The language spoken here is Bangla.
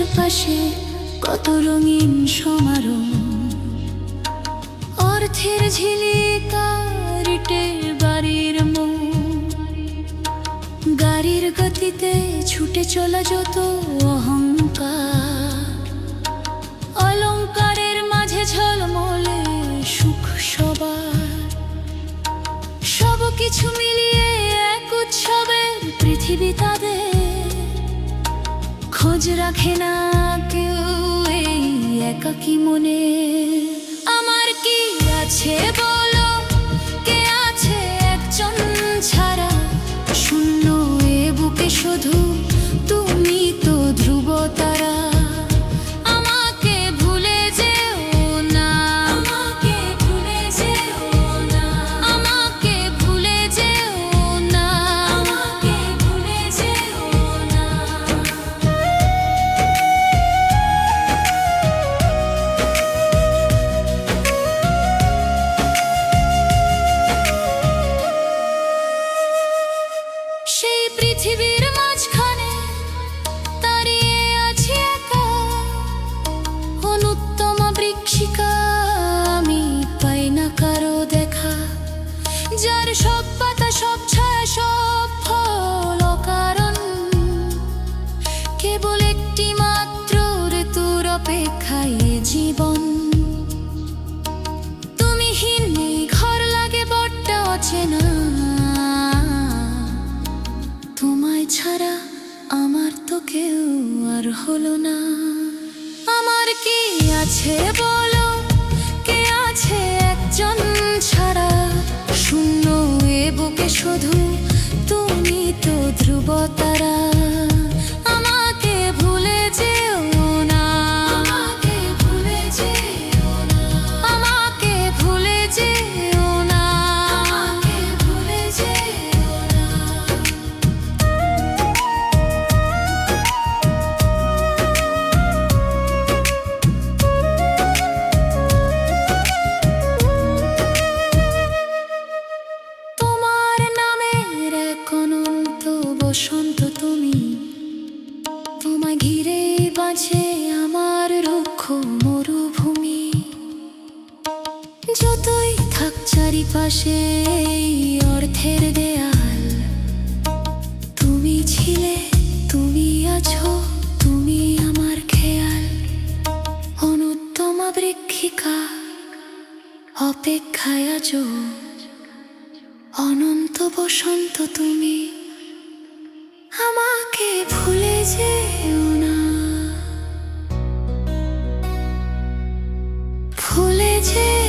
চারপাশে কত রঙিন সমারোহ, অর্থের ঝিলিকা, ইটের বাড়ির গাড়ির গতিতে ছুটে চলা যত অহংকার, অলংকারের মাঝে ঝলমলে সুখ সবার, সবকিছু মিলিয়ে এক উৎসবের পৃথিবী তাদের। খোঁজ রাখে না কেউ এই একাকী মনে। আমার কি আছে বলো, কে আছে একজন ছাড়া? শূন্য এ বুকে শুধু তুমি তো ধ্রুব তারা। আমাকে ভুলে যেও না, আমাকে ভুলে যেও না, আমাকে ভুলে যেও না, আমাকে ভুলে যেও না। সেই পৃথিবীর মাঝখানে দাঁড়িয়ে আছি একা, অনুত্তমা বৃক্ষিকা, আমি পাই না কারো দেখা। যার সব পাতা, সব ছায়া, সব ফল অকারণ, কেবল একটি মাত্র ঋতুর অপেক্ষায় এ জীবন। তুমি হীন নেই, ঘর লাগে বড্ড অচেনা, তোমায় ছাড়া আমার তো কেউ আর হলো না। আমার কি আছে বলো, কে আছে একজন ছাড়া? শূন্য এ বুকে শুধু তুমি তো ধ্রুব তারা। আমাকে ভুলে যেও না, আমাকে ভুলে যেও না, আমাকে ভুলে যেও না, আমাকে ভুলে যেও না। তোমার নামের এক অনন্ত বসন্ত তুমি, তোমায় ঘিরে বাঁচে আমার রুক্ষ মরুভূমি। যতই থাক চারিপাশে এই অর্থের দেয়াল, তুমি ছিলে, তুমি আছো, তুমি আমার খেয়াল। অনুত্তমা বৃক্ষিকা, অপেক্ষায় আছো, অনন্ত বসন্ত তুমি। আমাকে ভুলে যেও না, ভুলে যেও